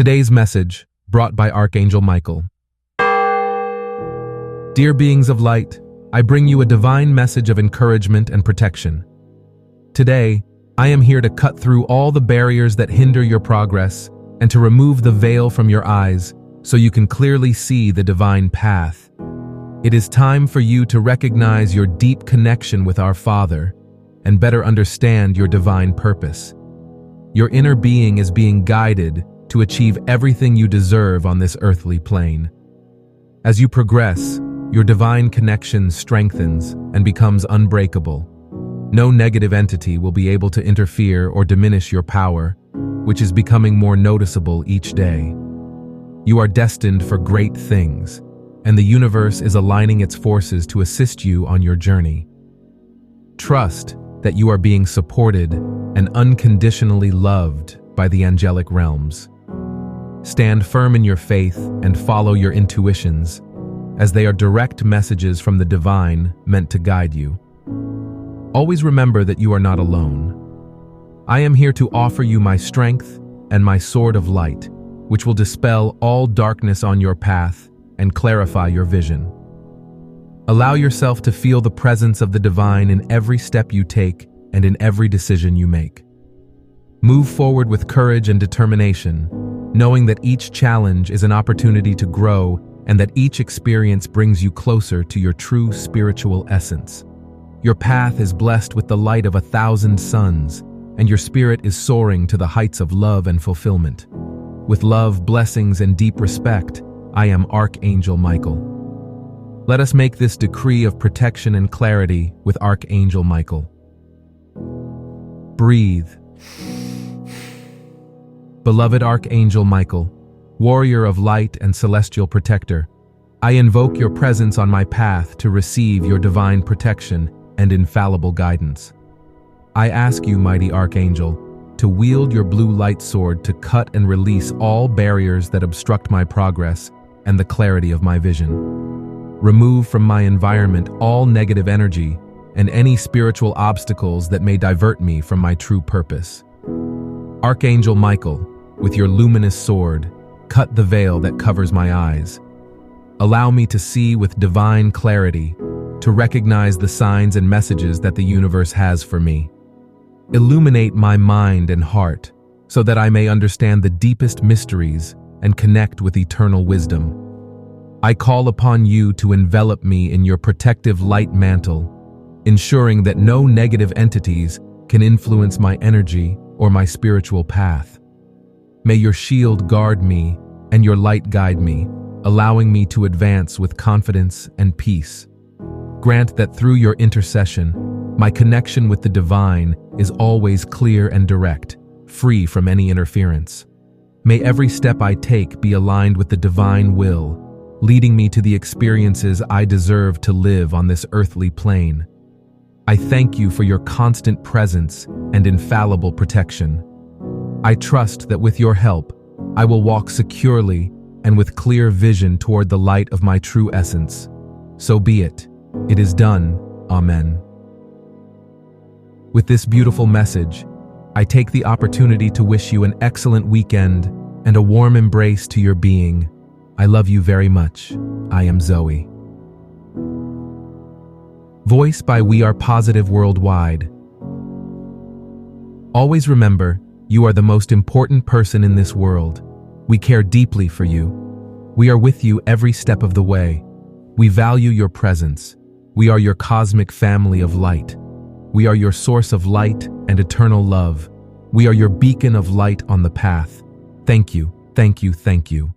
Today's message, brought by Archangel Michael. Dear beings of light, I bring you a divine message of encouragement and protection. Today, I am here to cut through all the barriers that hinder your progress and to remove the veil from your eyes so you can clearly see the divine path. It is time for you to recognize your deep connection with our Father and better understand your divine purpose. Your inner being is being guided to achieve everything you deserve on this earthly plane. As you progress, your divine connection strengthens and becomes unbreakable. No negative entity will be able to interfere or diminish your power, which is becoming more noticeable each day. You are destined for great things, and the universe is aligning its forces to assist you on your journey. Trust that you are being supported and unconditionally loved by the angelic realms. Stand firm in your faith and follow your intuitions, as they are direct messages from the divine meant to guide you. Always remember that you are not alone. I am here to offer you my strength and my sword of light, which will dispel all darkness on your path and clarify your vision. Allow yourself to feel the presence of the divine in every step you take and in every decision you make. Move forward with courage and determination, knowing that each challenge is an opportunity to grow and that each experience brings you closer to your true spiritual essence. Your path is blessed with the light of 1,000 suns, and your spirit is soaring to the heights of love and fulfillment. With love, blessings, and deep respect, I am Archangel Michael. Let us make this decree of protection and clarity with Archangel Michael. Breathe. Beloved Archangel Michael, warrior of light and celestial protector, I invoke your presence on my path to receive your divine protection and infallible guidance. I ask you, mighty Archangel, to wield your blue light sword to cut and release all barriers that obstruct my progress and the clarity of my vision. Remove from my environment all negative energy and any spiritual obstacles that may divert me from my true purpose. Archangel Michael, with your luminous sword, cut the veil that covers my eyes. Allow me to see with divine clarity, to recognize the signs and messages that the universe has for me. Illuminate my mind and heart so that I may understand the deepest mysteries and connect with eternal wisdom. I call upon you to envelop me in your protective light mantle, ensuring that no negative entities can influence my energy or my spiritual path. May your shield guard me and your light guide me, allowing me to advance with confidence and peace. Grant that through your intercession, my connection with the divine is always clear and direct, free from any interference. May every step I take be aligned with the divine will, leading me to the experiences I deserve to live on this earthly plane. I thank you for your constant presence and infallible protection. I trust that with your help, I will walk securely and with clear vision toward the light of my true essence. So be it. It is done. Amen. With this beautiful message, I take the opportunity to wish you an excellent weekend and a warm embrace to your being. I love you very much. I am Zoe. Voice by We Are Positive Worldwide. Always remember, you are the most important person in this world. We care deeply for you. We are with you every step of the way. We value your presence. We are your cosmic family of light. We are your source of light and eternal love. We are your beacon of light on the path. Thank you, thank you, thank you.